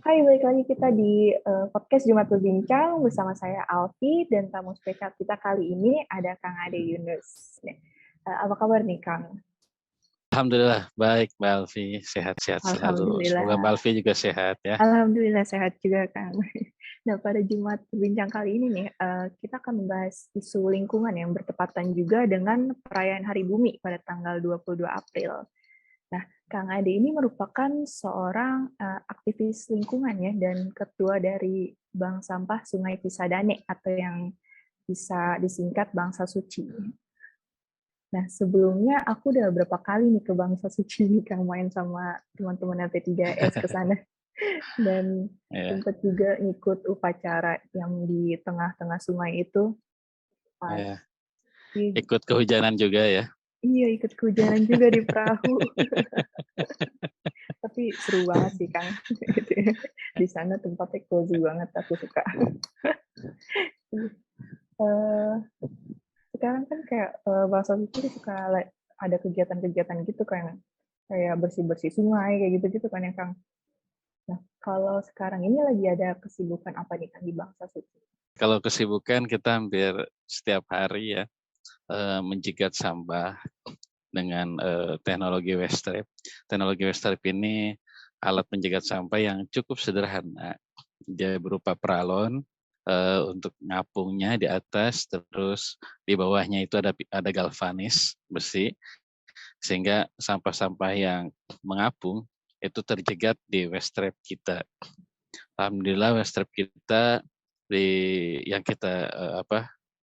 Hai, balik lagi kita di podcast Jumat Berbincang bersama saya Alfi dan tamu spesial kita kali ini ada Kang Ade Yunus. Apa kabar nih, Kang? Alhamdulillah, baik Mbak Alfi, sehat-sehat selalu. Semoga Mbak Alhamdulillah. Alfi juga sehat ya. Alhamdulillah sehat juga, Kang. Nah, pada Jumat Berbincang kali ini nih, kita akan membahas isu lingkungan yang bertepatan juga dengan perayaan Hari Bumi pada tanggal 22 April. Nah, Kang Ade ini merupakan seorang aktivis lingkungan ya dan ketua dari Bank Sampah Sungai Cisadane atau yang bisa disingkat Bangsa Suci. Nah, sebelumnya aku udah berapa kali nih ke Bangsa Suci nih, Kang, main sama teman-teman LP3S ke sana. Dan Ya, sempat juga ngikut upacara yang di tengah-tengah sungai itu. Pas, ya. Ikut kehujanan juga ya. iya, ikut kehujanan juga di perahu. Tapi seru banget sih, Kang. Di sana tempatnya cozy banget, aku suka. Eh, Sekarang kan kayak Bahasa Suci suka ada kegiatan-kegiatan gitu kan, kayak bersih-bersih sungai, kayak gitu-gitu kan ya, Kang. Nah, kalau sekarang ini lagi ada kesibukan apa nih, Kang, di Bangsa Suci? Kalau kesibukan kita hampir setiap hari ya menjigat sampah dengan teknologi waste trap. Teknologi waste trap ini alat penjigat sampah yang cukup sederhana. Dia berupa peralon untuk ngapungnya di atas, terus di bawahnya itu ada galvanis besi, sehingga sampah-sampah yang mengapung itu terjegat di waste trap kita. Alhamdulillah waste trap kita yang kita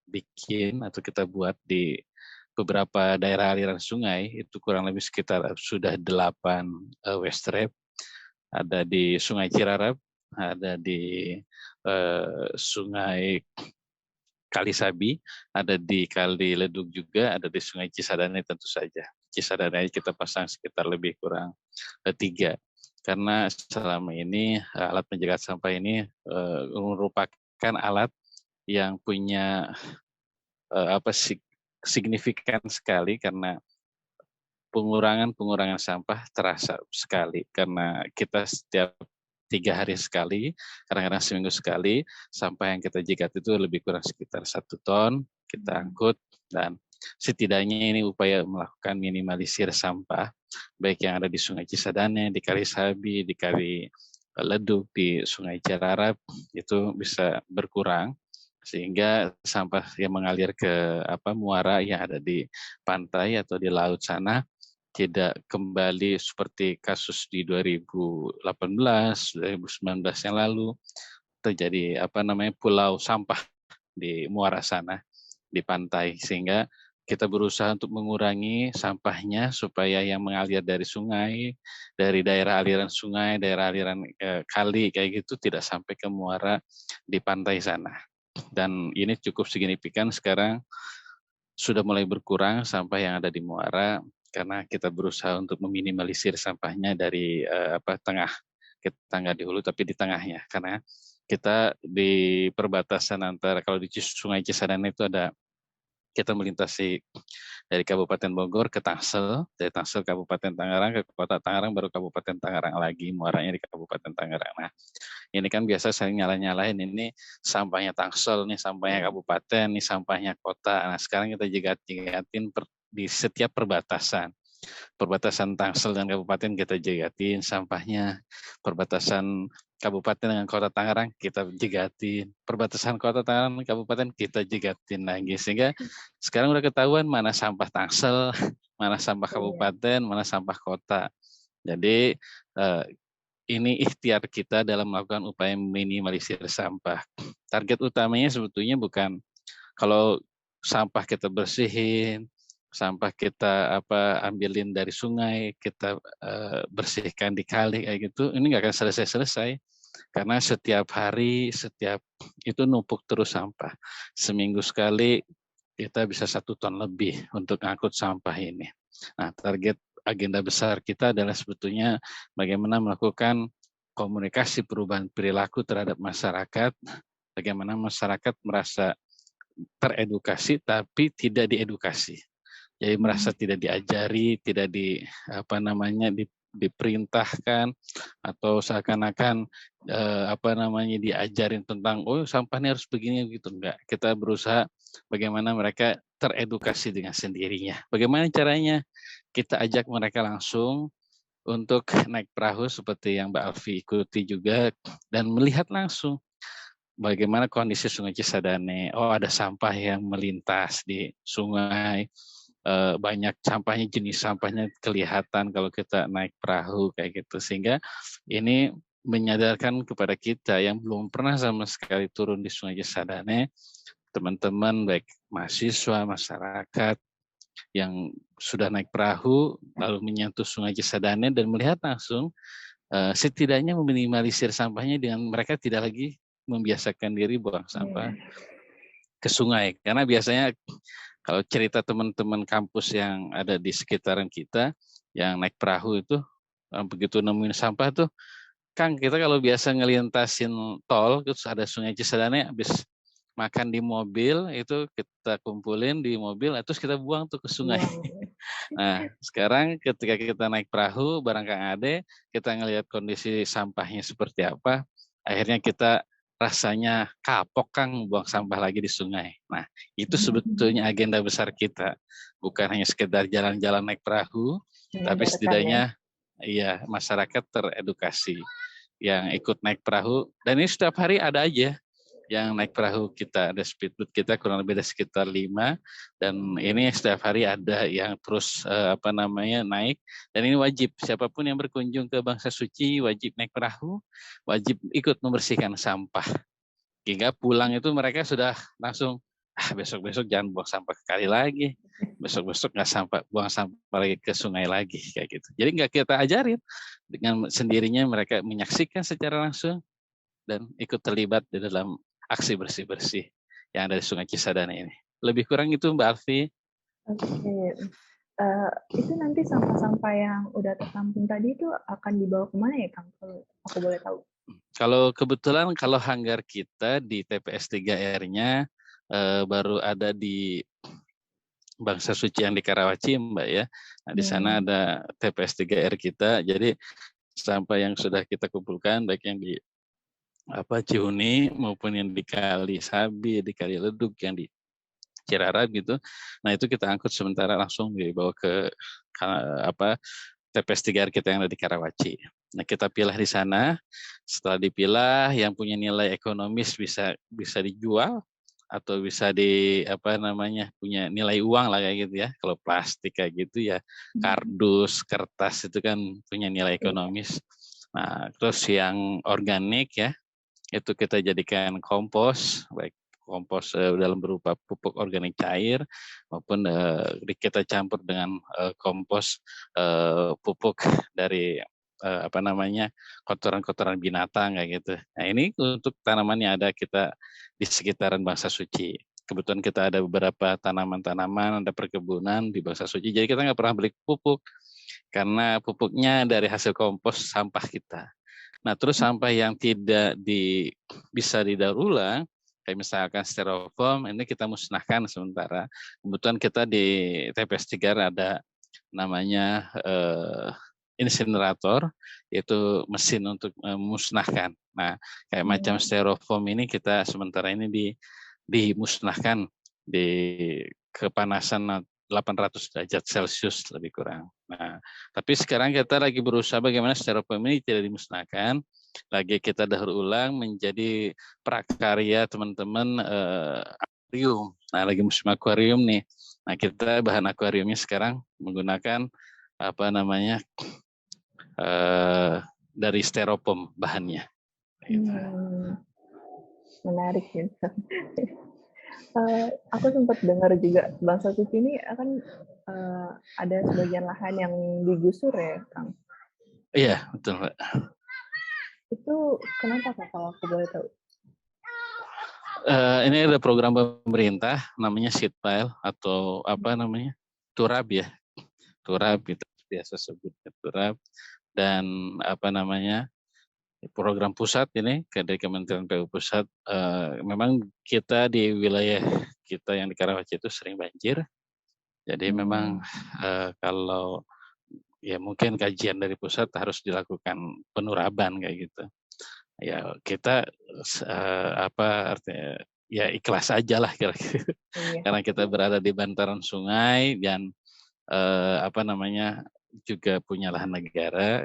bikin atau kita buat di beberapa daerah aliran sungai itu kurang lebih sekitar sudah 8 waste trap. Ada di Sungai Cirarap, ada di Sungai Kalisabi, ada di Kali Ledug juga, ada di Sungai Cisadane tentu saja. Cisadane kita pasang sekitar lebih kurang 3. Karena selama ini alat penjaga sampah ini merupakan alat yang punya signifikan sekali karena pengurangan sampah terasa sekali karena kita setiap 3 hari sekali, kadang-kadang seminggu sekali, sampah yang kita jigat itu lebih kurang sekitar 1 ton, kita angkut, dan setidaknya ini upaya melakukan minimalisir sampah, baik yang ada di Sungai Cisadane, di Kali Sabi, di Kali Ledug, di Sungai Cirarap, itu bisa berkurang, sehingga sampah yang mengalir ke muara yang ada di pantai atau di laut sana tidak kembali seperti kasus di 2018, 2019 yang lalu terjadi pulau sampah di muara sana di pantai, sehingga kita berusaha untuk mengurangi sampahnya supaya yang mengalir dari sungai, dari daerah aliran sungai, daerah aliran kali kayak gitu tidak sampai ke muara di pantai sana. Dan ini cukup signifikan sekarang sudah mulai berkurang sampah yang ada di muara karena kita berusaha untuk meminimalisir sampahnya dari tengah. Kita nggak di hulu tapi di tengahnya, karena kita di perbatasan antara, kalau di Sungai Cisadane itu ada, kita melintasi dari Kabupaten Bogor ke Tangsel, dari Tangsel Kabupaten Tangerang ke Kota Tangerang, baru Kabupaten Tangerang lagi, muaranya di Kabupaten Tangerang. Nah, ini kan biasa sering nyalain ini sampahnya Tangsel, nih sampahnya kabupaten, nih sampahnya kota. Nah, sekarang kita jigatin di setiap perbatasan. Perbatasan Tangsel dan kabupaten kita jigatin sampahnya. Perbatasan kabupaten dengan kota Tangerang kita jigatin. Perbatasan kota Tangerang dan kabupaten kita jigatin lagi. Sehingga sekarang udah ketahuan mana sampah Tangsel, mana sampah kabupaten, mana sampah kota. Jadi ini ikhtiar kita dalam melakukan upaya minimalisir sampah. Target utamanya sebetulnya bukan kalau sampah kita bersihin, sampah kita ambilin dari sungai, kita bersihkan di kali kayak gitu, ini nggak akan selesai-selesai. Karena setiap hari, itu numpuk terus sampah. Seminggu sekali kita bisa 1 ton lebih untuk angkut sampah ini. Nah, target agenda besar kita adalah sebetulnya bagaimana melakukan komunikasi perubahan perilaku terhadap masyarakat, bagaimana masyarakat merasa teredukasi tapi tidak diedukasi. Jadi merasa tidak diajari, tidak diperintahkan atau seakan-akan diajarin tentang sampah ini harus begini gitu, enggak. Kita berusaha bagaimana mereka teredukasi dengan sendirinya. Bagaimana caranya? Kita ajak mereka langsung untuk naik perahu seperti yang Mbak Alfi ikuti juga dan melihat langsung bagaimana kondisi Sungai Cisadane. Oh, ada sampah yang melintas di sungai. Banyak sampahnya, jenis sampahnya kelihatan kalau kita naik perahu kayak gitu. Sehingga ini menyadarkan kepada kita yang belum pernah sama sekali turun di Sungai Cisadane, teman-teman baik mahasiswa, masyarakat yang sudah naik perahu lalu menyentuh Sungai Cisadane dan melihat langsung, setidaknya meminimalisir sampahnya dengan mereka tidak lagi membiasakan diri buang sampah ke sungai. Karena biasanya kalau cerita teman-teman kampus yang ada di sekitaran kita yang naik perahu itu, begitu nemuin sampah tuh, Kang, kita kalau biasa ngelintasin tol terus ada Sungai Cisadane, habis makan di mobil itu kita kumpulin di mobil, terus kita buang tuh ke sungai. Nah, sekarang ketika kita naik perahu bareng Kang Ade, kita ngelihat kondisi sampahnya seperti apa, akhirnya kita rasanya kapok Kang buang sampah lagi di sungai. Nah, itu sebetulnya agenda besar kita. Bukan hanya sekedar jalan-jalan naik perahu, tapi setidaknya masyarakat teredukasi yang ikut naik perahu. Dan ini setiap hari ada aja yang naik perahu kita, ada speedboat kita kurang lebih ada sekitar 5, dan ini setiap hari ada yang terus naik, dan ini wajib siapapun yang berkunjung ke Bangsa Suci wajib naik perahu, wajib ikut membersihkan sampah, hingga pulang itu mereka sudah langsung besok-besok jangan buang sampah ke kali lagi, besok-besok nggak buang sampah lagi ke sungai lagi kayak gitu. Jadi nggak kita ajarin, dengan sendirinya mereka menyaksikan secara langsung dan ikut terlibat di dalam aksi bersih-bersih yang ada di Sungai Cisadane ini. Lebih kurang itu Mbak Alfi. Oke. Itu nanti sampah-sampah yang udah tertampung tadi itu akan dibawa kemana ya Kang? Kalau aku boleh tahu. Kalau kebetulan kalau hanggar kita di TPS 3R-nya baru ada di Bangsa Suci yang di Karawaci Mbak ya. Nah, di sana ada TPS 3R kita. Jadi sampah yang sudah kita kumpulkan baik yang di Cihuni maupun yang di Kali Sabi, di Kali Ledug, yang di Cirarap gitu. Nah, itu kita angkut sementara langsung dibawa ke TPS 3R kita yang ada di Karawaci. Nah, kita pilah di sana. Setelah dipilah, yang punya nilai ekonomis bisa dijual atau bisa punya nilai uang lah kayak gitu ya. Kalau plastik kayak gitu ya, kardus, kertas itu kan punya nilai ekonomis. Nah, terus yang organik ya, itu kita jadikan kompos, baik kompos dalam berupa pupuk organik cair maupun kita campur dengan kompos pupuk dari kotoran-kotoran binatang kayak gitu. Nah, ini untuk tanaman yang ada kita di sekitaran Bangsa Suci. Kebetulan kita ada beberapa tanaman-tanaman, ada perkebunan di Bangsa Suci. Jadi kita nggak pernah beli pupuk karena pupuknya dari hasil kompos sampah kita. Nah, terus sampah yang tidak bisa didaur ulang, kayak misalkan styrofoam, ini kita musnahkan sementara. Kebetulan kita di TPS 3 ada namanya insinerator, yaitu mesin untuk memusnahkan. Nah, kayak macam styrofoam ini kita sementara ini dimusnahkan di kepanasan 800 derajat Celcius lebih kurang. Nah, tapi sekarang kita lagi berusaha bagaimana styrofoam ini tidak dimusnahkan, lagi kita daur ulang menjadi prakarya teman-teman akuarium. Nah, lagi musim akuarium nih. Nah, kita bahan akuariumnya sekarang menggunakan dari styrofoam bahannya. Menarik gitu. Aku sempat dengar juga Bangsa Suci ini akan ada sebagian lahan yang digusur ya, Kang? Iya, betul, Pak. Itu kenapa Kak, kalau aku boleh tahu? Ini ada program pemerintah namanya Seedpile atau Turab ya. Turab itu biasa sebutnya Turab, dan program pusat ini dari Kementerian PU Pusat. Memang kita di wilayah kita yang di Karawaci itu sering banjir. Jadi memang kalau ya mungkin kajian dari pusat harus dilakukan penuraban kayak gitu. Ya kita apa artinya ya ikhlas aja lah kira-kira. Iya. Karena kita berada di bantaran sungai dan apa namanya juga punya lahan negara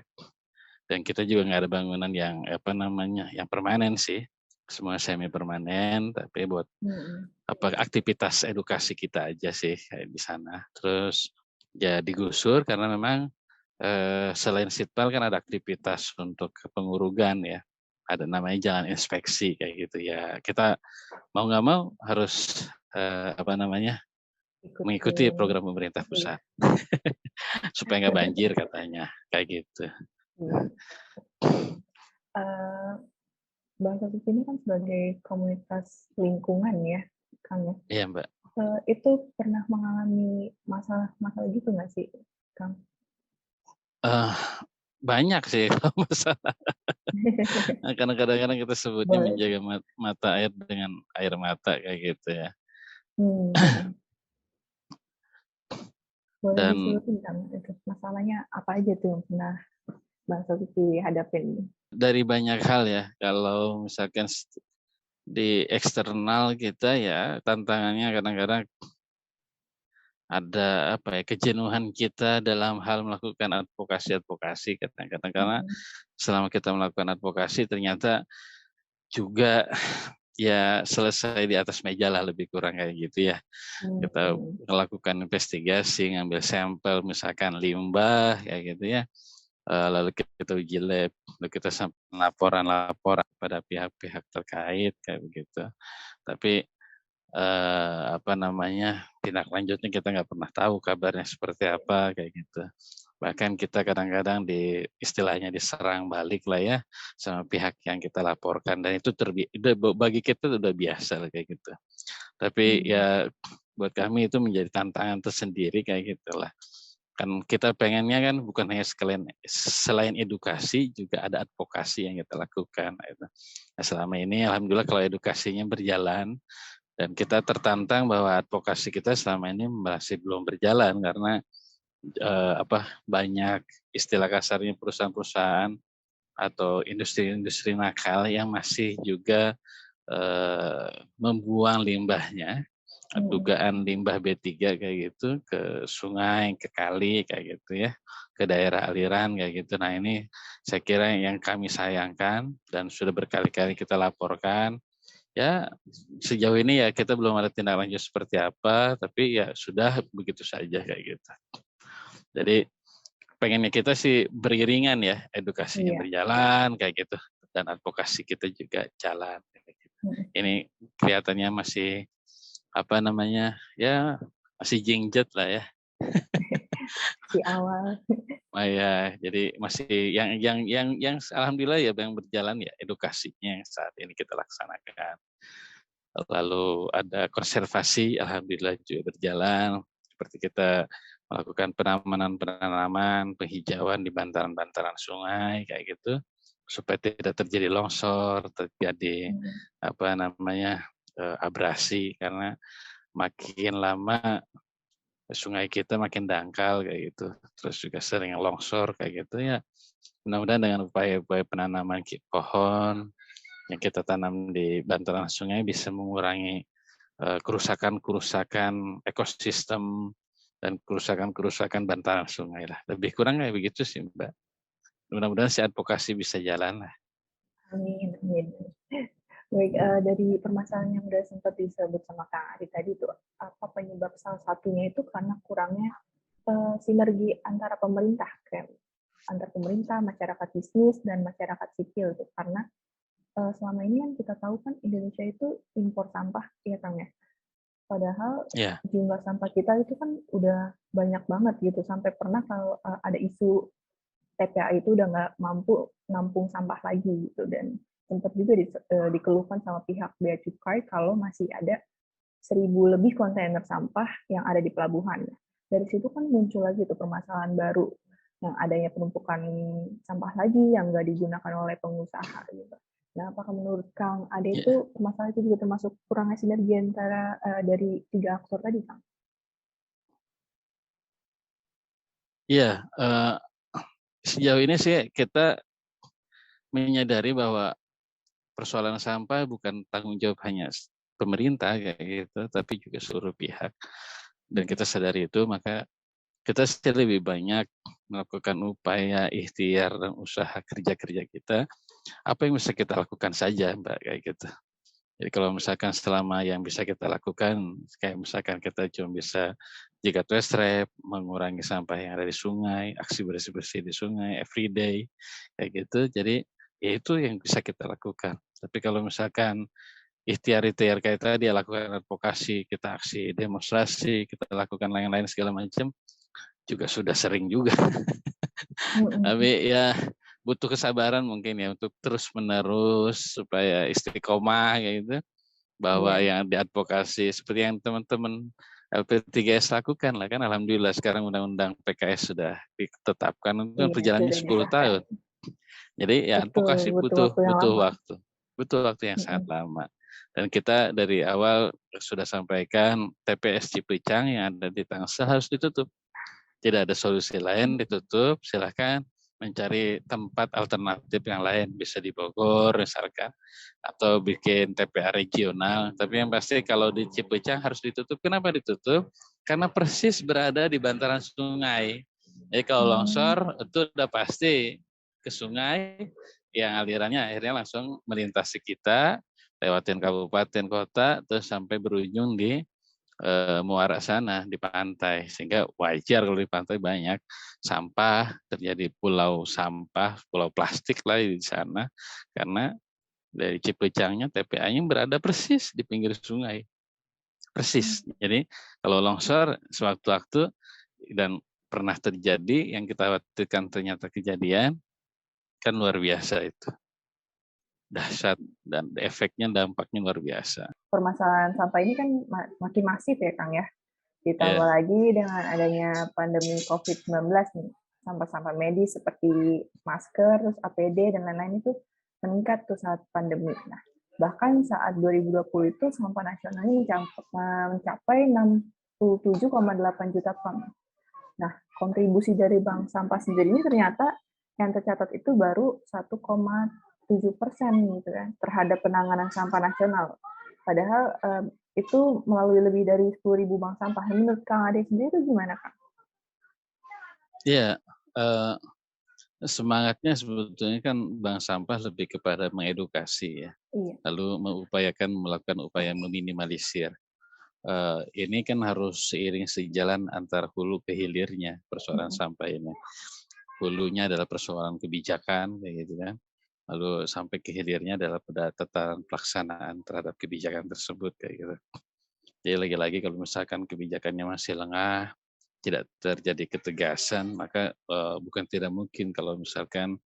dan kita juga nggak ada bangunan yang apa namanya yang permanen sih. Semua semi permanen tapi buat Mhm. apa aktivitas edukasi kita aja sih kayak di sana. Terus ya digusur karena memang selain sitpal kan ada aktivitas untuk pengurugan ya. Ada namanya jalan inspeksi kayak gitu ya. Kita mau nggak mau harus apa namanya mengikuti Ikutin program pemerintah iya pusat supaya nggak banjir katanya kayak gitu. iya. Eee, Bahasa Suci ini kan sebagai komunitas lingkungan ya, Kang, ya. Iya Mbak. Itu pernah mengalami masalah-masalah gitu nggak sih, Kang? Eh, banyak sih kalau masalah. Karena kadang-kadang kita sebutnya Boleh. menjaga mata air dengan air mata kayak gitu ya. Mhm. Boleh Dan disebutin, Kang, itu masalahnya apa aja tuh yang pernah Bangsa Suci hadapin? dari banyak hal ya, kalau misalkan di eksternal kita ya tantangannya kadang-kadang ada apa ya kejenuhan kita dalam hal melakukan advokasi kadang-kadang karena Mhm. selama kita melakukan advokasi ternyata juga ya selesai di atas meja lah lebih kurang kayak gitu ya. Kita Mmm. melakukan investigasi, ngambil sampel misalkan limbah kayak gitu ya. Lalu kita uji lab, lalu kita laporan-laporan pada pihak-pihak terkait kayak begitu. Tapi apa namanya tindak lanjutnya kita nggak pernah tahu kabarnya seperti apa kayak gitu. Bahkan kita kadang-kadang istilahnya diserang balik lah ya sama pihak yang kita laporkan dan itu bagi kita udah biasa lah kayak gitu. Tapi Mmm. ya buat kami itu menjadi tantangan tersendiri kayak gitulah. Kan kita pengennya kan bukan hanya selain edukasi juga ada advokasi yang kita lakukan. Gitu. Nah, selama ini alhamdulillah kalau edukasinya berjalan dan kita tertantang bahwa advokasi kita selama ini masih belum berjalan karena banyak istilah kasarnya perusahaan-perusahaan atau industri-industri nakal yang masih juga membuang limbahnya, Mhm. dugaan limbah B3 kayak gitu ke sungai, ke kali kayak gitu ya, ke daerah aliran kayak gitu. Nah ini saya kira yang kami sayangkan dan sudah berkali-kali kita laporkan. Ya sejauh ini ya kita belum ada tindak lanjut seperti apa, tapi ya sudah begitu saja kayak gitu. Jadi pengennya kita sih beriringan ya, edukasinya Iya. berjalan kayak gitu dan advokasi kita juga jalan kayak gitu. Mhm. Ini kelihatannya masih apa namanya? Ya masih jingjet lah ya. Si awal. Ya, jadi masih yang alhamdulillah ya yang berjalan ya edukasinya yang saat ini kita laksanakan. Lalu ada konservasi alhamdulillah juga berjalan seperti kita melakukan penanaman, penghijauan di bantaran-bantaran sungai kayak gitu supaya tidak terjadi longsor, terjadi Mhm. apa namanya abrasi karena makin lama sungai kita makin dangkal kayak gitu. Terus juga sering longsor kayak gitu ya. Mudah-mudahan dengan upaya-upaya penanaman pohon yang kita tanam di bantaran sungai bisa mengurangi kerusakan-kerusakan ekosistem dan kerusakan-kerusakan bantaran sungai lah. Lebih kurang kayak begitu sih Mbak. Mudah-mudahan si advokasi bisa jalan lah. Amin amin. Baik, dari permasalahan yang udah sempat disebut sama Kang Ari tadi tuh, apa penyebab salah satunya itu karena kurangnya, sinergi antara pemerintah, kayak antar pemerintah, masyarakat bisnis, dan masyarakat sipil tuh. Karena, selama ini kan kita tahu kan Indonesia itu impor sampah ya, Kang, ya. Padahal Ya, jumlah sampah kita itu kan udah banyak banget gitu, sampai pernah kalau, ada isu TPA itu udah nggak mampu nampung sampah lagi gitu, dan sempat juga dikeluhkan sama pihak bea cukai kalau masih ada 1.000 lebih kontainer sampah yang ada di pelabuhan. Dari situ kan muncul lagi tuh permasalahan baru, yang adanya penumpukan sampah lagi yang nggak digunakan oleh pengusaha gitu. Nah, apakah menurut Kang Ade ya, itu masalah itu juga termasuk kurangnya sinergi antara dari 3 aktor tadi, Kang? ya. Sejauh ini sih kita menyadari bahwa persoalan sampah bukan tanggung jawab hanya pemerintah kayak gitu, tapi juga seluruh pihak. Dan kita sadari itu, maka kita sih lebih banyak melakukan upaya ikhtiar dan usaha kerja-kerja kita. Apa yang bisa kita lakukan saja, Mbak, kayak gitu. Jadi kalau misalkan selama yang bisa kita lakukan, kayak misalkan kita cuma bisa jika waste trap, mengurangi sampah yang ada di sungai, aksi bersih-bersih di sungai, everyday, kayak gitu. Jadi ya itu yang bisa kita lakukan. Tapi kalau misalkan ikhtiar-ikhtiar kayak tadi, lakukan advokasi, kita aksi demonstrasi, kita lakukan lain-lain segala macam, juga sudah sering juga. Mhm. Tapi ya butuh kesabaran mungkin ya untuk terus-menerus supaya istiqomah kayak gitu. Bahwa Iya, yang diadvokasi seperti yang teman-teman LP3S lakukan lah kan, alhamdulillah sekarang undang-undang PKS sudah ditetapkan, itu kan iya perjalanannya sudah 10 disahkan. tahun. Jadi ya Betul, advokasi butuh butuh waktu yang butuh lama. waktu. Butuh waktu yang sangat Mhm. lama. Dan kita dari awal sudah sampaikan TPS Cipicang yang ada di Tangsel harus ditutup. Tidak ada solusi lain, ditutup, silahkan mencari tempat alternatif yang lain, bisa di Bogor misalkan, atau bikin TPA regional. Tapi yang pasti kalau di Cipecang harus ditutup. Kenapa ditutup? Karena persis berada di bantaran sungai. Jadi kalau Hmm. longsor itu udah pasti ke sungai, yang alirannya akhirnya langsung melintasi kita, lewatin kabupaten kota, terus sampai berujung di muara sana di pantai, sehingga wajar kalau di pantai banyak sampah, terjadi pulau sampah, pulau plastik lah di sana, karena dari Cipecangnya TPA-nya berada persis di pinggir sungai, persis. Jadi kalau longsor sewaktu-waktu dan pernah terjadi yang kita khawatirkan ternyata kejadian, kan luar biasa itu, dahsyat dan efeknya dampaknya luar biasa. Permasalahan sampah ini kan makin masif ya, Kang ya. Ditambah Ya, lagi dengan adanya pandemi COVID-19 nih, sampah-sampah medis seperti masker, terus APD, dan lain-lain itu meningkat tuh saat pandemi. Nah, bahkan saat 2020 itu sampah nasionalnya mencapai 67,8 juta ton. Nah, kontribusi dari bank sampah sendiri ini ternyata yang tercatat itu baru 1,7% gitu kan terhadap penanganan sampah nasional. Padahal itu melalui lebih dari 10.000 bank sampah. Menurut Kang Ade sendiri itu gimana, Kang? ya. Semangatnya sebetulnya kan bank sampah lebih kepada mengedukasi ya, Iya. lalu mengupayakan melakukan upaya meminimalisir. Ini kan harus seiring sejalan antar hulu ke hilirnya persoalan Mm-mm. sampah ini. Hulunya adalah persoalan kebijakan kayak gitu kan. Lalu sampai ke hilirnya adalah pada tataran pelaksanaan terhadap kebijakan tersebut kayak gitu. Jadi lagi-lagi kalau misalkan kebijakannya masih lengah, tidak terjadi ketegasan, maka bukan tidak mungkin kalau misalkan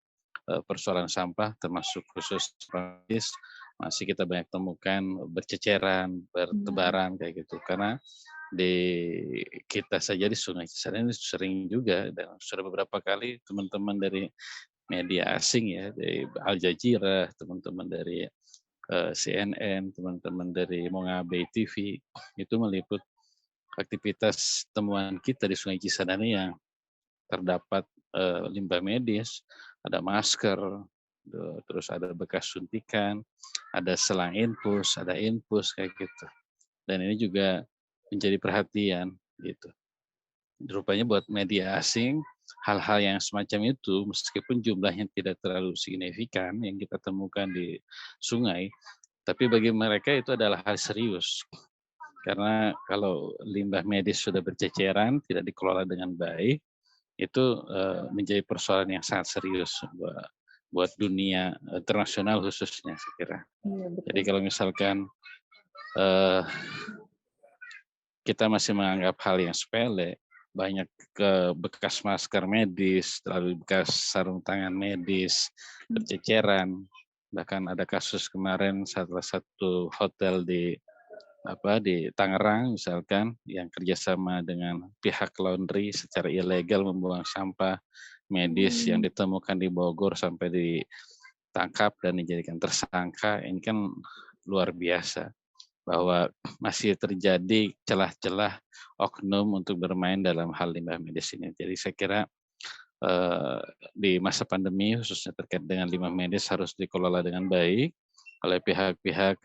persoalan sampah termasuk khusus praktis masih kita banyak temukan berceceran, Hmm. bertebaran kayak gitu. Karena di kita saja di Sungai Cisadane ini sering juga dan sudah beberapa kali teman-teman dari media asing ya, dari Al Jazeera, teman-teman dari CNN, teman-teman dari Mongabe TV itu meliput aktivitas temuan kita di Sungai Cisadane yang terdapat limbah medis, ada masker, terus ada bekas suntikan, ada selang infus, ada infus kayak gitu. Dan ini juga menjadi perhatian gitu. Rupanya buat media asing, hal-hal yang semacam itu meskipun jumlahnya tidak terlalu signifikan yang kita temukan di sungai, tapi bagi mereka itu adalah hal serius. Karena kalau limbah medis sudah berceceran, tidak dikelola dengan baik, itu menjadi persoalan yang sangat serius buat dunia internasional khususnya saya kira. Iya, Jadi betul. kalau misalkan eh, kita masih menganggap hal yang sepele, banyak ke bekas masker medis, lalu bekas sarung tangan medis, berceceran, bahkan ada kasus kemarin salah satu hotel di Tangerang misalkan yang kerjasama dengan pihak laundry secara ilegal membuang sampah medis yang Hmm. ditemukan di Bogor sampai ditangkap dan dijadikan tersangka. Ini kan luar biasa bahwa masih terjadi celah-celah oknum untuk bermain dalam hal limbah medis ini. Jadi saya kira di masa pandemi khususnya terkait dengan limbah medis harus dikelola dengan baik oleh pihak-pihak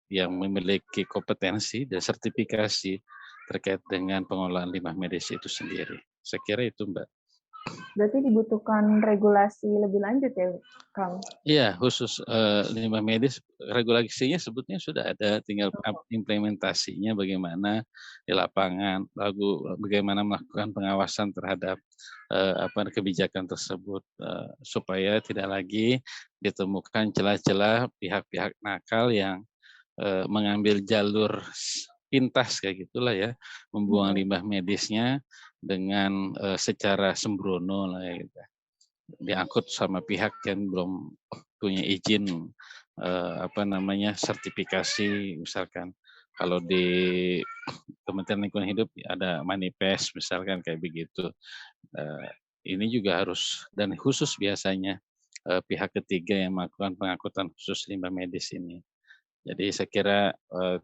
yang memiliki kompetensi dan sertifikasi terkait dengan pengelolaan limbah medis itu sendiri. Saya kira itu, Mbak. Berarti dibutuhkan regulasi lebih lanjut ya, Kang? Iya, khusus limbah medis regulasinya sebetulnya sudah ada, tinggal implementasinya bagaimana di lapangan, lalu bagaimana melakukan pengawasan terhadap kebijakan tersebut supaya tidak lagi ditemukan celah-celah pihak-pihak nakal yang mengambil jalur pintas kayak gitulah ya, membuang limbah medisnya dengan secara sembrono lah ya gitu. Diangkut sama pihak yang belum punya izin sertifikasi misalkan. Kalau di Kementerian Lingkungan Hidup ada manifest misalkan kayak begitu. Ini juga harus dan khusus biasanya pihak ketiga yang melakukan pengangkutan khusus limbah medis ini. Jadi saya kira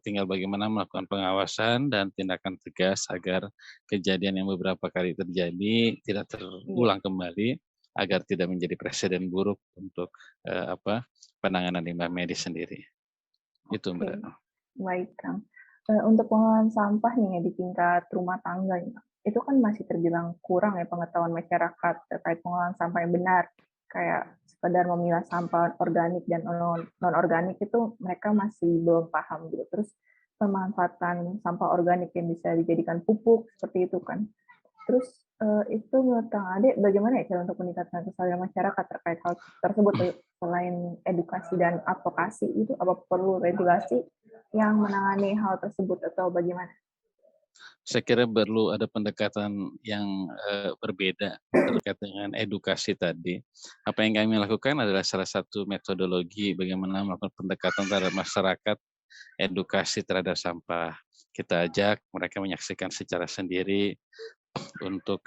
tinggal bagaimana melakukan pengawasan dan tindakan tegas agar kejadian yang beberapa kali terjadi tidak terulang kembali, agar tidak menjadi presiden buruk untuk penanganan limbah medis sendiri. Itu Mbak. Baik, Kang. Untuk pengelolaan sampah nih ya di tingkat rumah tangga, itu kan masih terbilang kurang ya pengetahuan masyarakat terkait pengelolaan sampah yang benar. Kayak sekedar memilah sampah organik dan non-organik itu mereka masih belum paham gitu. Terus pemanfaatan sampah organik yang bisa dijadikan pupuk seperti itu kan. Terus itu menurut Kang Ade bagaimana ya cara untuk meningkatkan kesadaran masyarakat terkait hal tersebut selain edukasi dan advokasi itu apa perlu regulasi yang menangani hal tersebut atau bagaimana? Saya kira perlu ada pendekatan yang berbeda terkait dengan edukasi tadi. Apa yang kami lakukan adalah salah satu metodologi bagaimana melakukan pendekatan terhadap masyarakat, edukasi terhadap sampah. Kita ajak mereka menyaksikan secara sendiri untuk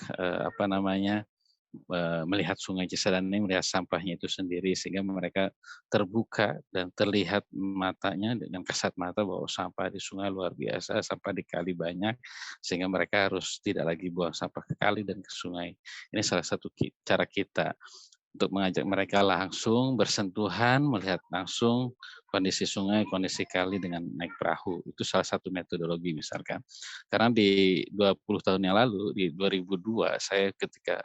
melihat Sungai Cisadane, melihat sampahnya itu sendiri sehingga mereka terbuka dan terlihat matanya dengan kasat mata bahwa sampah di sungai luar biasa, sampah di kali banyak sehingga mereka harus tidak lagi buang sampah ke kali dan ke sungai. Ini salah satu cara kita untuk mengajak mereka langsung bersentuhan, melihat langsung kondisi sungai, kondisi kali dengan naik perahu. Itu salah satu metodologi misalkan. Karena di 20 tahun yang lalu, di 2002, saya ketika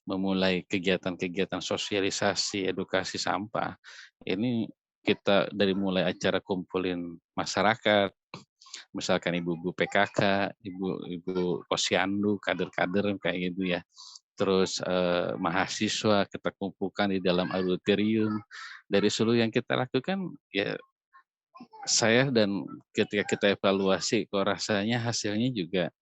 memulai kegiatan-kegiatan sosialisasi edukasi sampah, ini kita dari mulai acara kumpulin masyarakat, misalkan ibu-ibu PKK, ibu-ibu posyandu, kader-kader kayak gitu ya. Terus mahasiswa kita kumpulkan di dalam auditorium. Dari seluruh yang kita lakukan ya saya dan ketika kita evaluasi kok rasanya hasilnya juga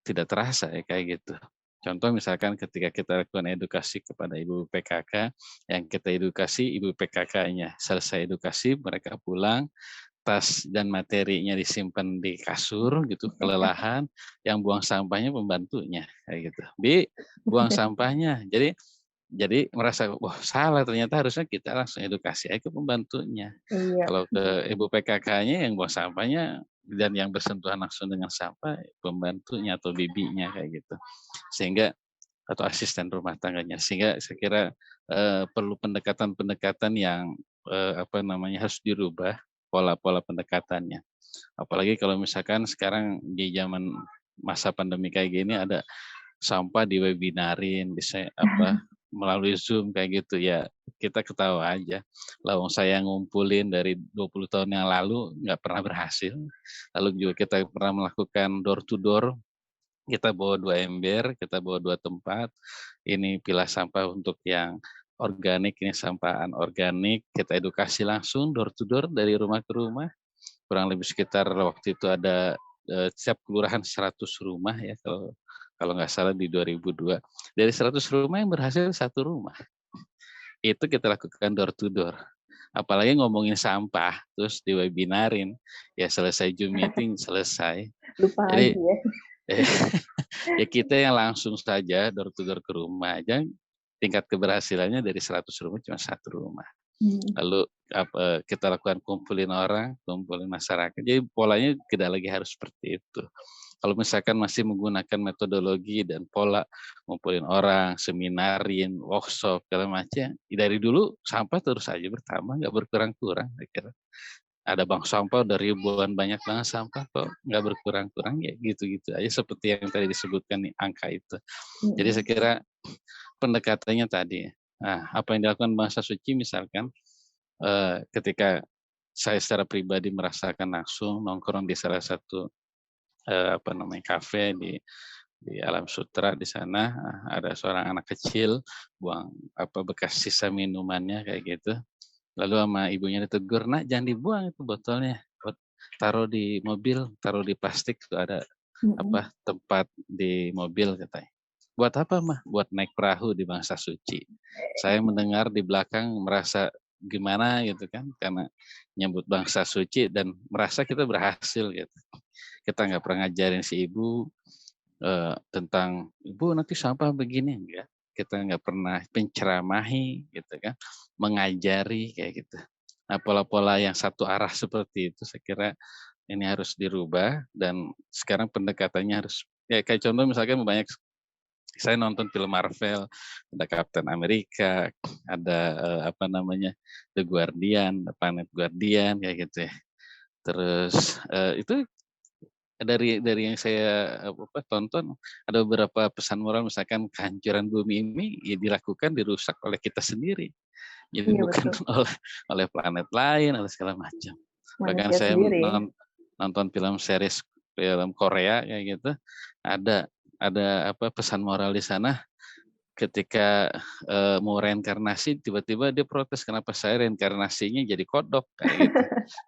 tidak terasa ya kayak gitu. Contoh misalkan ketika kita lakukan edukasi kepada ibu PKK, yang kita edukasi ibu PKK-nya. Selesai edukasi mereka pulang, tas dan materinya disimpan di kasur gitu, kelelahan, yang buang sampahnya pembantunya kayak gitu. Buang sampahnya. Jadi merasa wah salah ternyata harusnya kita langsung edukasi aja ke pembantunya. Iya. Kalau ke ibu PKK-nya yang buang sampahnya dan yang bersentuhan langsung dengan sampah pembantunya atau bibinya kayak gitu. Sehingga atau asisten rumah tangganya. Sehingga saya kira perlu pendekatan-pendekatan yang harus dirubah pola-pola pendekatannya. Apalagi kalau misalkan sekarang di zaman masa pandemi kayak gini ada sampah di webinarin, bisa melalui Zoom kayak gitu ya. Kita ketawa aja. Lawang saya ngumpulin dari 20 tahun yang lalu nggak pernah berhasil. Lalu juga kita pernah melakukan door to door. Kita bawa 2 ember, kita bawa 2 tempat. Ini pilah sampah untuk yang organik, ini sampah anorganik. Kita edukasi langsung door to door dari rumah ke rumah. Kurang lebih sekitar waktu itu ada setiap kelurahan 100 rumah ya kalau nggak salah di 2002. Dari 100 rumah yang berhasil 1 rumah. Itu kita lakukan door to door. Apalagi ngomongin sampah, terus di webinarin, ya selesai Zoom meeting, selesai. Lupa Jadi lagi ya. ya kita yang langsung saja door to door ke rumah aja, tingkat keberhasilannya dari 100 rumah cuma 1 rumah. Lalu kita lakukan kumpulin orang, kumpulin masyarakat. Jadi polanya tidak lagi harus seperti itu. Kalau misalkan masih menggunakan metodologi dan pola ngumpulin orang, seminarin, workshop, segala macam, dari dulu sampah terus aja bertambah, nggak berkurang-kurang. Saya kira ada bank sampah udah ribuan, banyak banget sampah kok nggak berkurang-kurang, ya gitu-gitu aja seperti yang tadi disebutkan nih angka itu. Jadi saya kira pendekatannya tadi. Nah, apa yang dilakukan bangsa suci misalkan ketika saya secara pribadi merasakan langsung nongkrong di salah satu kafe di Alam Sutra di sana, ada seorang anak kecil buang bekas sisa minumannya kayak gitu. Lalu sama ibunya ditegur, "Nak, jangan dibuang itu botolnya. Taruh di mobil, taruh di plastik tuh ada tempat di mobil," katanya. "Buat apa, Mah?" "Buat naik perahu di bangsa suci." Saya mendengar di belakang merasa gimana gitu kan, karena nyebut bangsa suci dan merasa kita berhasil gitu. Kita nggak pernah ngajarin si ibu tentang, "Ibu nanti sampah begini," enggak. Kita nggak pernah menceramahi gitu kan, mengajari kayak gitu. Nah, pola-pola yang satu arah seperti itu saya kira ini harus dirubah dan sekarang pendekatannya harus ya kayak contoh misalkan banyak saya nonton film Marvel, ada Captain America, ada The Guardian, Planet Guardian kayak gitu ya. Terus itu dari yang saya tonton ada beberapa pesan moral misalkan kehancuran bumi ini ya dilakukan dirusak oleh kita sendiri. Jadi Iya bukan betul. oleh planet lain atau segala macam. Bahkan Manusia saya sendiri. nonton film Korea kayak gitu, ada pesan moral di sana ketika mau reinkarnasi tiba-tiba dia protes, "Kenapa saya reinkarnasinya jadi kodok?" kayak gitu.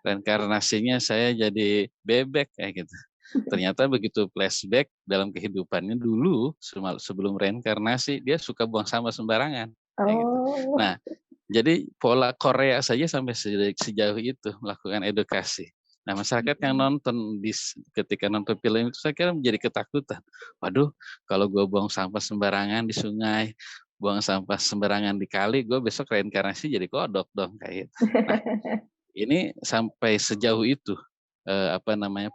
"Reinkarnasinya saya jadi bebek," kayak gitu. Ternyata begitu flashback dalam kehidupannya dulu sebelum reinkarnasi dia suka buang sampah sembarangan kayak gitu. Oh. Nah, jadi pola Korea saja sampai sejauh itu melakukan edukasi. Nah, masyarakat yang nonton ketika nonton film itu saya kira menjadi ketakutan. Waduh, kalau gue buang sampah sembarangan di sungai, buang sampah sembarangan di kali, gue besok reinkarnasi jadi kodok dong kayak gitu. Nah, ini sampai sejauh itu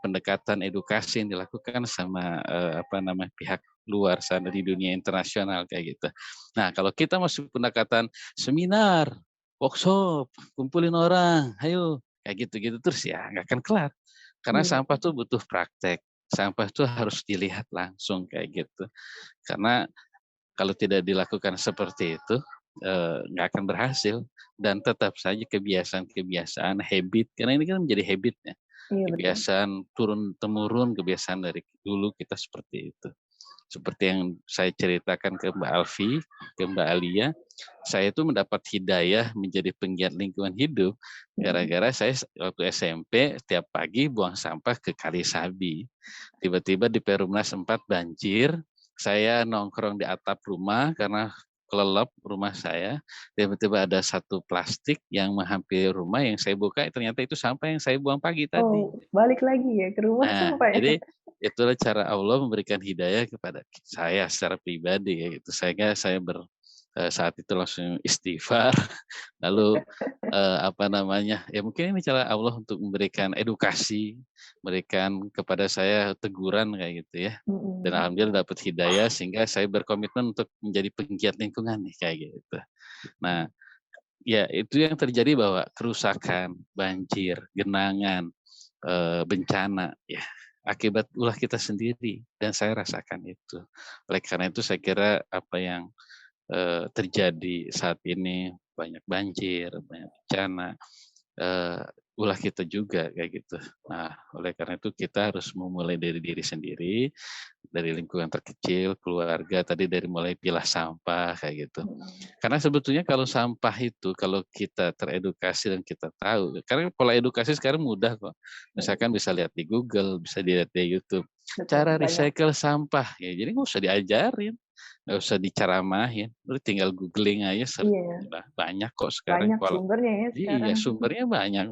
pendekatan edukasi yang dilakukan sama pihak luar sana di dunia internasional kayak gitu. Nah, kalau kita masuk pendekatan seminar, workshop, kumpulin orang, ayo kayak gitu-gitu terus ya nggak akan kelar. Karena sampah tuh butuh praktek. Sampah tuh harus dilihat langsung kayak gitu. Karena kalau tidak dilakukan seperti itu nggak akan berhasil dan tetap saja kebiasaan, habit, karena ini kan menjadi habitnya. Iya betul. Kebiasaan turun temurun, kebiasaan dari dulu kita seperti itu. Seperti yang saya ceritakan ke Mbak Alfi, ke Mbak Alia, saya itu mendapat hidayah menjadi penggiat lingkungan hidup gara-gara saya waktu SMP tiap pagi buang sampah ke Kali Sabi. Tiba-tiba di Perumnas 4 banjir, saya nongkrong di atap rumah karena kelelep rumah saya, tiba-tiba ada satu plastik yang menghampiri rumah yang saya buka, ternyata itu sampah yang saya buang pagi tadi. Oh, balik lagi ya ke rumah Nah, sampai. jadi itulah cara Allah memberikan hidayah kepada saya secara pribadi ya gitu. Saya saat itu langsung istighfar, lalu ya mungkin ini cara Allah untuk memberikan edukasi, memberikan kepada saya teguran kayak gitu ya. Dan alhamdulillah dapat hidayah sehingga saya berkomitmen untuk menjadi penggiat lingkungan nih kayak gitu. Nah, ya itu yang terjadi bahwa kerusakan, banjir, genangan, bencana ya akibat ulah kita sendiri dan saya rasakan itu. Oleh karena itu saya kira apa yang terjadi saat ini banyak banjir, banyak bencana, eee, ulah kita juga kayak gitu. Nah, oleh karena itu kita harus memulai dari diri sendiri, dari lingkungan terkecil, keluarga, tadi dari mulai pilah sampah kayak gitu. Karena sebetulnya kalau sampah itu kalau kita teredukasi dan kita tahu, karena pola edukasi sekarang mudah kok. Misalkan bisa lihat di Google, bisa dilihat di YouTube, Betul, cara banyak. recycle sampah, ya jadi nggak usah diajarin, nggak usah diceramahin, lu tinggal googling aja Iya, udah banyak kok sekarang banyak sumbernya ya iya sekarang. sumbernya banyak.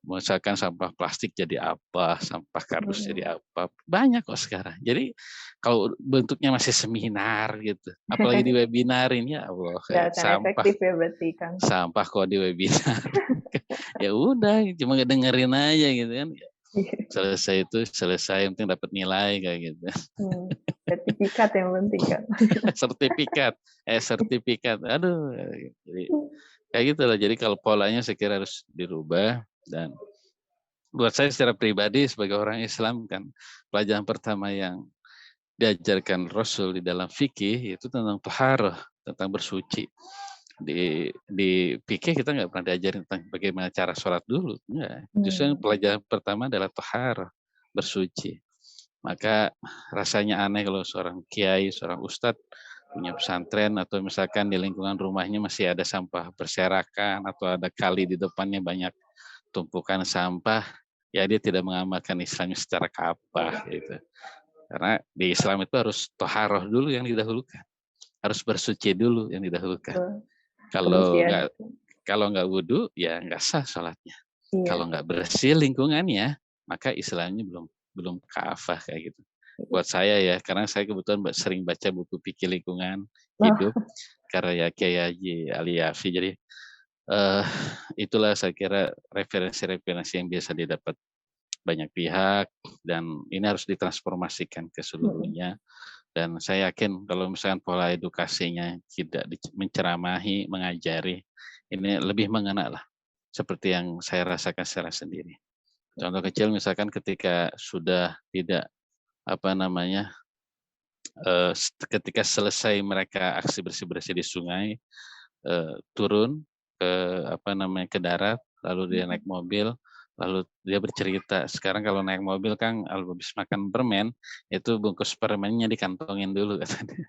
Misalkan sampah plastik jadi apa, sampah kardus jadi apa, banyak kok sekarang. Jadi kalau bentuknya masih seminar gitu, apalagi di webinar ini ya Allah Nggak kayak akan sampah efektif ya berarti, Kang? sampah kok di webinar. Ya udah cuma dengerin aja gitu kan. Iya. Selesai itu selesai, yang penting dapat nilai kayak gitu. Sertifikat yang penting kan. Sertifikat. Aduh, jadi kayak gitu lah. Jadi kalau polanya saya kira harus dirubah, dan buat saya secara pribadi sebagai orang Islam kan, pelajaran pertama yang diajarkan Rasul di dalam fikih itu tentang taharah, tentang bersuci. Di fikih kita nggak pernah diajarin tentang bagaimana cara sholat dulu, enggak. Justru yang pelajaran pertama adalah taharah, bersuci. Maka rasanya aneh kalau seorang kiai, seorang ustadz punya pesantren atau misalkan di lingkungan rumahnya masih ada sampah berserakan atau ada kali di depannya banyak tumpukan sampah, ya dia tidak mengamalkan Islamnya secara kapah gitu. Karena di Islam itu harus toharoh dulu yang didahulukan, harus bersuci dulu yang didahulukan. Kalau Kebersihan nggak itu. kalau nggak wudhu ya nggak sah sholatnya. Iya. Kalau nggak bersih lingkungannya, maka Islamnya belum kafah kayak gitu. Buat saya ya, karena saya kebetulan sering baca buku fikih lingkungan hidup Nah, karya Kiai Haji Ali Yafi. Jadi itulah saya kira referensi-referensi yang biasa didapat banyak pihak, dan ini harus ditransformasikan ke seluruhnya. Dan saya yakin kalau misalkan pola edukasinya tidak menceramahi, mengajari, ini lebih mengena lah, seperti yang saya rasakan secara sendiri. Contoh kecil misalkan ketika sudah tidak apa namanya ketika selesai mereka aksi bersih-bersih di sungai, turun ke apa namanya ke darat, lalu dia naik mobil, lalu dia bercerita, sekarang kalau naik mobil kan habis makan permen, itu bungkus permennya dikantongin dulu katanya,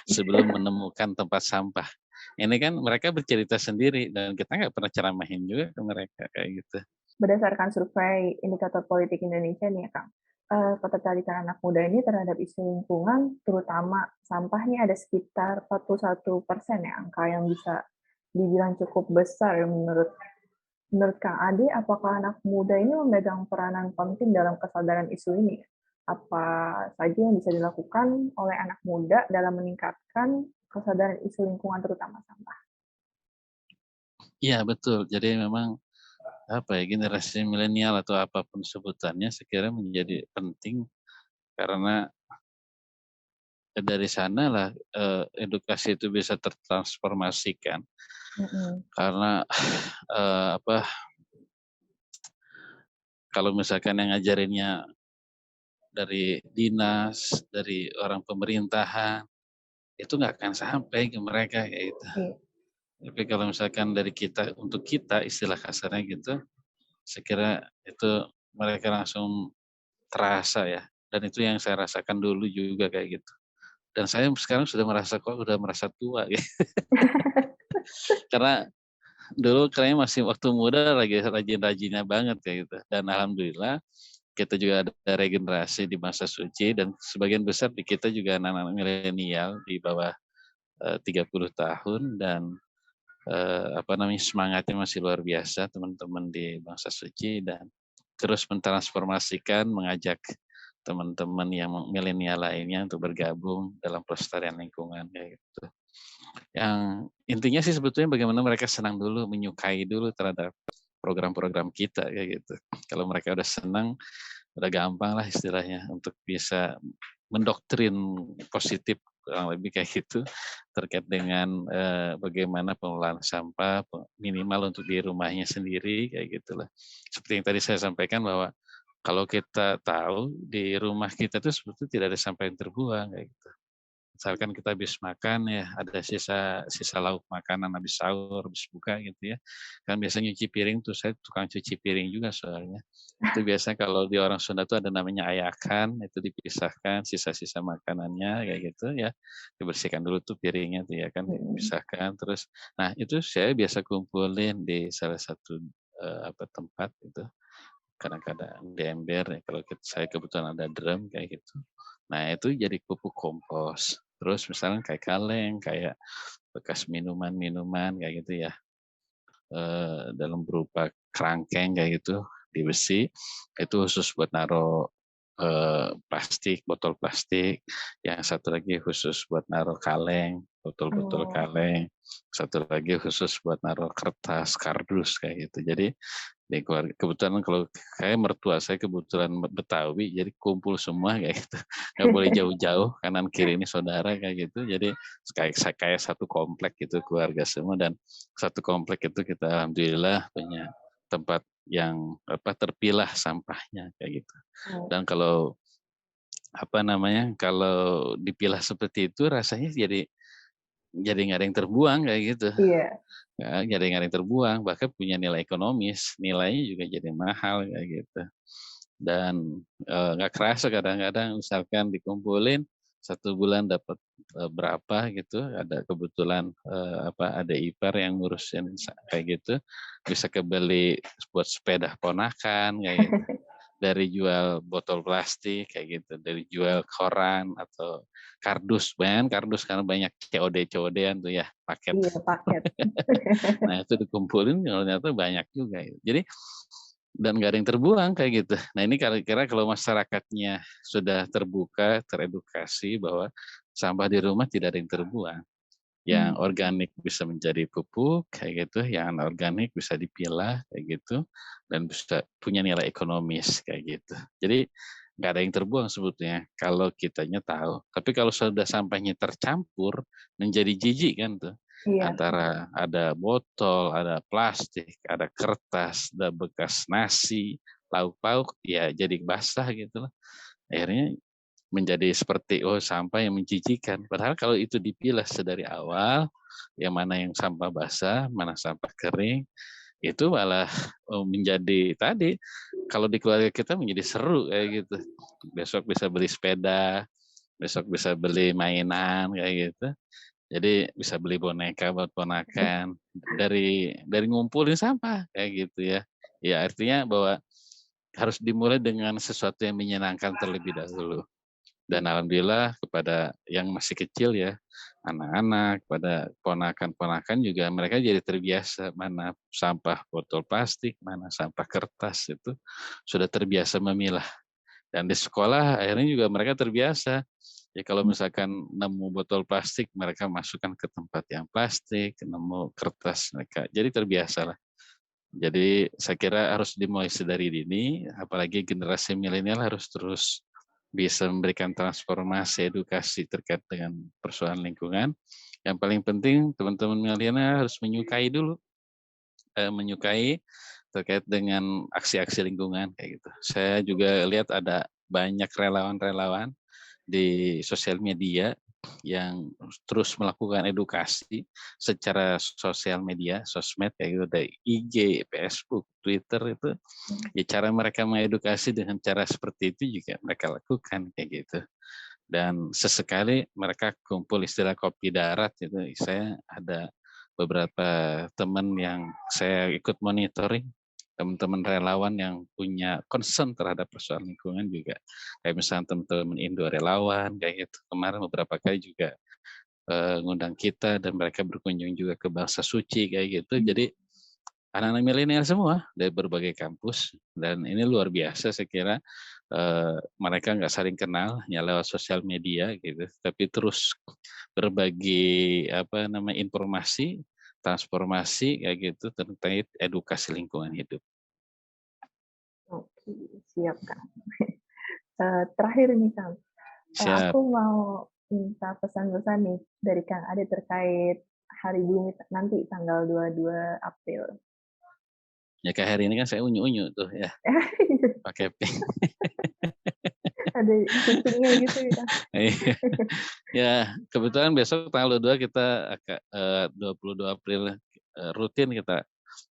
sebelum menemukan tempat sampah. Ini kan mereka bercerita sendiri dan kita nggak pernah ceramahin juga ke mereka kayak gitu. berdasarkan survei Indikator Politik Indonesia nih ya Kang, ketertarikan anak muda ini terhadap isu lingkungan, terutama sampah ini ada sekitar 41% ya, angka yang bisa dibilang cukup besar ya menurut menurut Kang Ade. Apakah anak muda ini memegang peranan penting dalam kesadaran isu ini? Apa saja yang bisa dilakukan oleh anak muda dalam meningkatkan kesadaran isu lingkungan terutama sampah? Iya betul, jadi memang apa ya, generasi milenial atau apapun sebutannya sekira menjadi penting karena dari sanalah edukasi itu bisa tertransformasikan. Karena apa, kalau misalkan yang ngajarinnya dari dinas, dari orang pemerintahan, itu nggak akan sampai ke mereka kayak gitu. Iya. Tapi kalau misalkan dari kita untuk kita, istilah kasarnya gitu, saya kira itu mereka langsung terasa ya. Dan itu yang saya rasakan dulu juga kayak gitu. Dan saya sekarang sudah merasa tua gitu. Karena dulu kayaknya masih waktu muda lagi rajin-rajinnya banget kayak gitu. Dan alhamdulillah kita juga ada regenerasi di masa suci, dan sebagian besar di kita juga anak-anak milenial di bawah 30 tahun, dan apa namanya, semangatnya masih luar biasa teman-teman di bangsa suci, dan terus mentransformasikan, mengajak teman-teman yang milenial lainnya untuk bergabung dalam pelestarian lingkungan kayak gitu. Yang intinya sih sebetulnya bagaimana mereka senang dulu, menyukai dulu terhadap program-program kita kayak gitu. Kalau mereka udah senang, udah gampang lah istilahnya untuk bisa mendoktrin positif, kurang lebih kayak gitu, terkait dengan bagaimana pengelolaan sampah minimal untuk di rumahnya sendiri kayak gitulah. Seperti yang tadi saya sampaikan bahwa kalau kita tahu di rumah kita tuh sebetulnya tidak ada sampah yang terbuang kayak gitu. Misalkan kita habis makan ya, ada sisa lauk makanan habis sahur, habis buka gitu ya. Kan biasanya nyuci piring tuh, saya tukang cuci piring juga soalnya. Itu biasanya kalau di orang Sunda tuh ada namanya ayakan, itu dipisahkan sisa-sisa makanannya kayak gitu ya. Dibersihkan dulu tuh piringnya tuh ya kan, dipisahkan terus. Nah, itu saya biasa kumpulin di salah satu tempat itu. Kadang-kadang di ember ya, kalau saya kebetulan ada drum kayak gitu. Nah, itu jadi pupuk kompos. Terus misalnya kayak kaleng, kayak bekas minuman-minuman kayak gitu ya, dalam berupa kerangkeng kayak gitu, di besi, itu khusus buat naruh plastik, botol plastik. Yang satu lagi khusus buat naruh kaleng, botol-botol Oh, kaleng. Satu lagi khusus buat naruh kertas, kardus kayak gitu. Jadi di keluarga. Kebetulan kalau kayak mertua saya kebetulan Betawi, jadi kumpul semua kayak gitu. Nggak boleh jauh-jauh, kanan kiri ini saudara kayak gitu. Jadi kayak satu komplek gitu keluarga semua, dan satu komplek itu kita alhamdulillah punya tempat yang terpilah sampahnya kayak gitu. Oh, Dan kalau kalau dipilah seperti itu rasanya jadi nggak ada yang terbuang kayak gitu. iya. Ya, jadi nggak ada yang terbuang, bahkan punya nilai ekonomis, nilainya juga jadi mahal kayak gitu. Dan nggak kerasa kadang-kadang misalkan dikumpulin 1 bulan dapat berapa gitu, ada kebetulan ada ipar yang ngurusin kayak gitu, bisa kebeli buat sepeda ponakan kayak gitu. Dari jual botol plastik kayak gitu, dari jual koran atau kardus, banyak kardus karena banyak COD-COD-an tuh ya, paket. Iya, paket. Nah itu dikumpulin ternyata banyak juga. Jadi dan nggak ada yang terbuang kayak gitu. Nah ini kira-kira kalau masyarakatnya sudah terbuka, teredukasi bahwa sampah di rumah tidak ada yang terbuang. Yang Hmm. organik bisa menjadi pupuk kayak gitu, yang anorganik bisa dipilah kayak gitu, dan bisa punya nilai ekonomis kayak gitu. Jadi nggak ada yang terbuang sebetulnya kalau kitanya tahu. Tapi kalau sudah sampahnya tercampur menjadi jijik kan tuh. Iya. Antara ada botol, ada plastik, ada kertas, ada bekas nasi, lauk pauk, ya jadi basah gitu lah. Akhirnya menjadi seperti sampah yang menjijikan. Padahal kalau itu dipilah sedari awal, yang mana yang sampah basah, mana sampah kering, itu malah menjadi tadi kalau di keluarga kita menjadi seru kayak gitu. Besok bisa beli sepeda, besok bisa beli mainan kayak gitu. Jadi bisa beli boneka buat ponakan dari ngumpulin sampah kayak gitu ya. Ya artinya bahwa harus dimulai dengan sesuatu yang menyenangkan terlebih dahulu. Dan alhamdulillah kepada yang masih kecil ya, anak-anak, pada ponakan-ponakan juga mereka jadi terbiasa mana sampah botol plastik, mana sampah kertas itu sudah terbiasa memilah. Dan di sekolah akhirnya juga mereka terbiasa. Ya kalau misalkan nemu botol plastik, mereka masukkan ke tempat yang plastik, nemu kertas mereka. Jadi terbiasa lah. Jadi saya kira harus dimulai sedari dini, apalagi generasi milenial harus terus bisa memberikan transformasi edukasi terkait dengan persoalan lingkungan. Yang paling penting teman-teman milenial harus menyukai dulu, menyukai terkait dengan aksi-aksi lingkungan kayak gitu. Saya juga lihat ada banyak relawan-relawan di sosial media yang terus melakukan edukasi secara sosial media, sosmed kayak gitu, dari IG, Facebook, Twitter itu, ya cara mereka mengedukasi dengan cara seperti itu juga mereka lakukan kayak gitu. Dan sesekali mereka kumpul istilah kopi darat itu, saya ada beberapa teman yang saya ikut monitoring, teman-teman relawan yang punya concern terhadap persoalan lingkungan juga. Kayak misalnya teman-teman Indo relawan, kayak gitu. Kemarin beberapa kali juga ngundang kita dan mereka berkunjung juga ke Bangsa Suci kayak gitu. Jadi anak-anak milenial semua dari berbagai kampus, dan ini luar biasa saya kira. Mereka nggak saling kenal hanya lewat sosial media gitu, tapi terus berbagi informasi, transformasi kayak gitu terkait edukasi lingkungan hidup. Oke, siap, Kang. Terakhir nih, Kang. Siap. Aku mau minta pesan-pesan nih dari Kang Ade terkait Hari Bumi nanti tanggal 22 April. Ya kayak hari ini kan saya unyu-unyu tuh ya, pakai pink. Ada kucingnya gitu ya, Kang. Iya. Ya, kebetulan besok tanggal 22 kita 22 April rutin kita,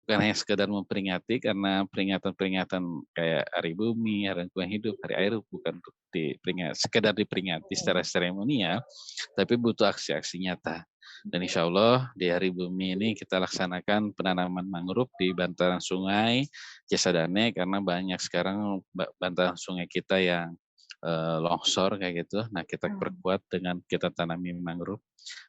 bukan hanya sekedar memperingati, karena peringatan-peringatan kayak Hari Bumi, Hari Lingkungan Hidup, Hari Air bukan untuk sekedar diperingati secara seremonial, tapi butuh aksi-aksi nyata. Dan insya Allah di Hari Bumi ini kita laksanakan penanaman mangrove di bantaran sungai Cisadane, karena banyak sekarang bantaran sungai kita yang longsor kayak gitu. Nah kita perkuat dengan kita tanami mangrove,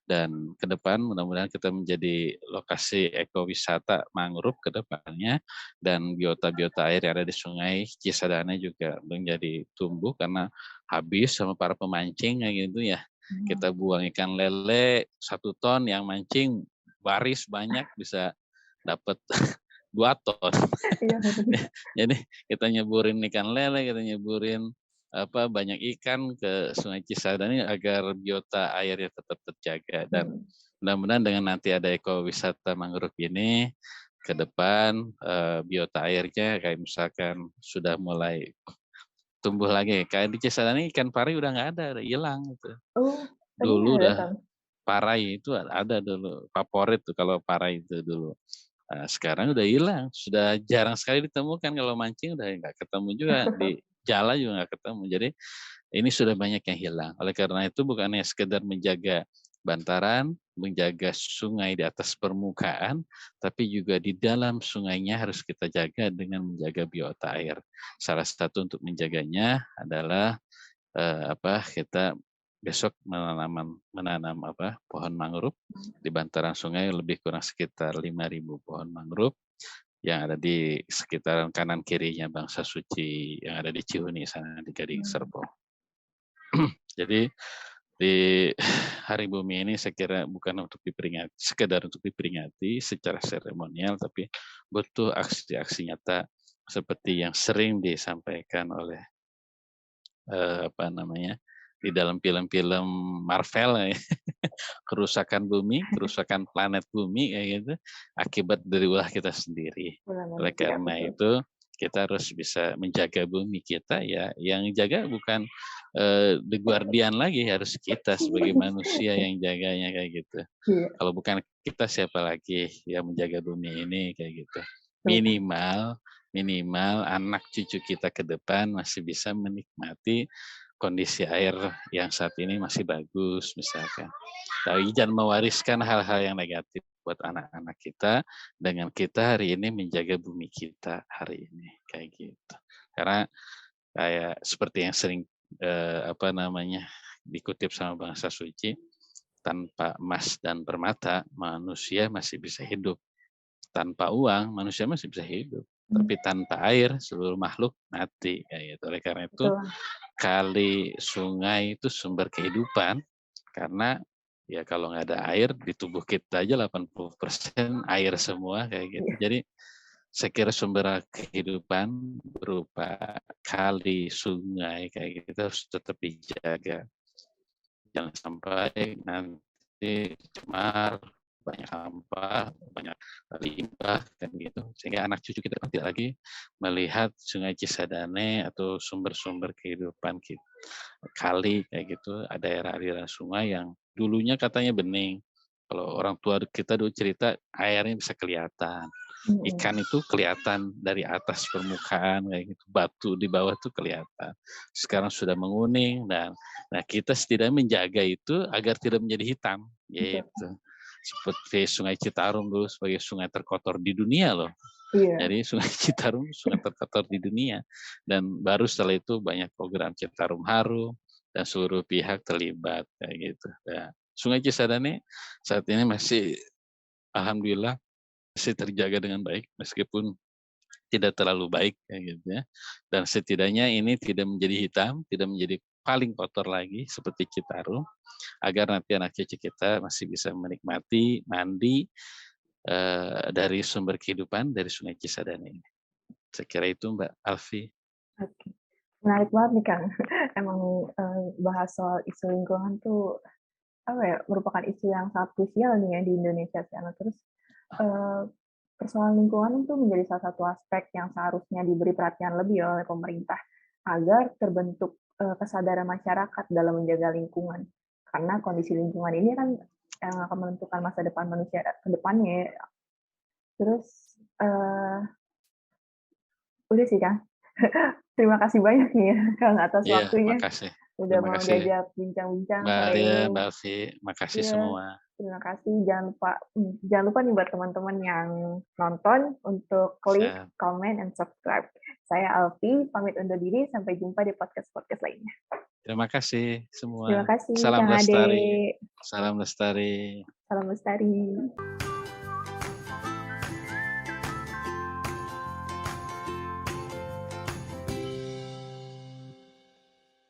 dan ke depan mudah-mudahan kita menjadi lokasi ekowisata mangrove ke depannya, dan biota-biota air yang ada di sungai Cisadane juga menjadi tumbuh karena habis sama para pemancing kayak gitu ya. Kita buang ikan lele 1 ton, yang mancing baris banyak bisa dapat 2 ton. Iya, bener. Jadi kita nyeburin ikan lele, kita nyeburin banyak ikan ke Sungai Cisadane agar biota airnya tetap terjaga. Dan mudah-mudahan dengan nanti ada ekowisata mangrove ini ke depan biota airnya kayak misalkan sudah mulai tumbuh lagi. Kayak di Cisadane ikan pari udah nggak ada, udah hilang gitu. Oh, tadinya Dulu ada, udah Kang? parai itu ada dulu, favorit tuh kalau parai itu dulu. Nah, sekarang udah hilang, sudah jarang sekali ditemukan, kalau mancing udah nggak ketemu juga, di jala juga nggak ketemu. Jadi ini sudah banyak yang hilang. Oleh karena itu bukannya sekedar menjaga bantaran, menjaga sungai di atas permukaan, tapi juga di dalam sungainya harus kita jaga dengan menjaga biota air. Salah satu untuk menjaganya adalah kita besok menanam pohon mangrove di bantaran sungai, lebih kurang sekitar 5.000 pohon mangrove yang ada di sekitaran kanan kirinya Bangsa Suci yang ada di Cihuni sana di Gading Serpong. Jadi di Hari Bumi ini saya kira bukan untuk diperingati, sekedar untuk diperingati secara seremonial, tapi butuh aksi-aksi nyata seperti yang sering disampaikan oleh di dalam film-film Marvel ya. Kerusakan bumi, kerusakan planet bumi kayak gitu, akibat dari ulah kita sendiri. Bulan Oleh manusia, karena betul. itu kita harus bisa menjaga bumi kita ya, yang jaga bukan The Guardian lagi, harus kita sebagai manusia yang jaganya kayak gitu. Iya, Kalau bukan kita siapa lagi yang menjaga bumi ini kayak gitu. betul. Minimal anak cucu kita ke depan masih bisa menikmati kondisi air yang saat ini masih bagus misalkan. Tapi jangan mewariskan hal-hal yang negatif buat anak-anak kita dengan kita hari ini menjaga bumi kita hari ini kayak gitu. Karena kayak seperti yang sering dikutip sama Bangsa Suci, tanpa emas dan permata manusia masih bisa hidup. Tanpa uang manusia masih bisa hidup. Tapi tanpa air seluruh makhluk mati kayak gitu. Oleh karena itu Betul. kali, sungai itu sumber kehidupan, karena ya kalau nggak ada air di tubuh kita aja 80% air semua kayak gitu. Iya. Jadi saya kira sumber kehidupan berupa kali, sungai kayak gitu harus tetap dijaga. Jangan sampai nanti cemar, banyak sampah, banyak limbah kan gitu. Sehingga anak cucu kita tidak lagi melihat Sungai Cisadane atau sumber-sumber kehidupan kita, kali kayak gitu, ada aliran sungai yang dulunya katanya bening. Kalau orang tua kita dulu cerita airnya bisa kelihatan. Ikan itu kelihatan dari atas permukaan kayak gitu, batu di bawah tuh kelihatan. Sekarang sudah menguning dan kita setidaknya menjaga itu agar tidak menjadi hitam gitu. Seperti Sungai Citarum dulu sebagai sungai terkotor di dunia loh. Iya. Jadi Sungai Citarum sungai terkotor di dunia, dan baru setelah itu banyak program Citarum Harum dan seluruh pihak terlibat kayak gitu. Nah, Sungai Cisadane saat ini masih alhamdulillah masih terjaga dengan baik meskipun tidak terlalu baik kayak gitu ya. Dan setidaknya ini tidak menjadi hitam, tidak menjadi paling kotor lagi seperti Citarum, agar nanti anak cucu kita masih bisa menikmati mandi dari sumber kehidupan dari Sungai Cisadane ini. Saya kira itu Mbak Alfi. Oke. Menarik banget nih, Kang. Emang bahas soal isu lingkungan tuh merupakan isu yang sangat krusial nih ya di Indonesia sekarang. Terus persoalan lingkungan itu menjadi salah satu aspek yang seharusnya diberi perhatian lebih oleh pemerintah agar terbentuk kesadaran masyarakat dalam menjaga lingkungan. Karena kondisi lingkungan ini kan yang akan menentukan masa depan manusia ke depannya. Terus udah sih, Kang. Terima kasih banyak nih ya, Kang, atas Iya, waktunya. makasih. Udah Terima mau kasih diajak bincang-bincang Mbak sore Alia, ini. Mbak Alfi, makasih Iya, semua. terima kasih. Jangan lupa nih buat teman-teman yang nonton untuk klik, Siap. comment, and subscribe. Saya Alfi, pamit undur diri. Sampai jumpa di podcast-podcast lainnya. Terima kasih Terima semua. kasih, Salam Kang lestari. Ade. Salam lestari. Salam lestari.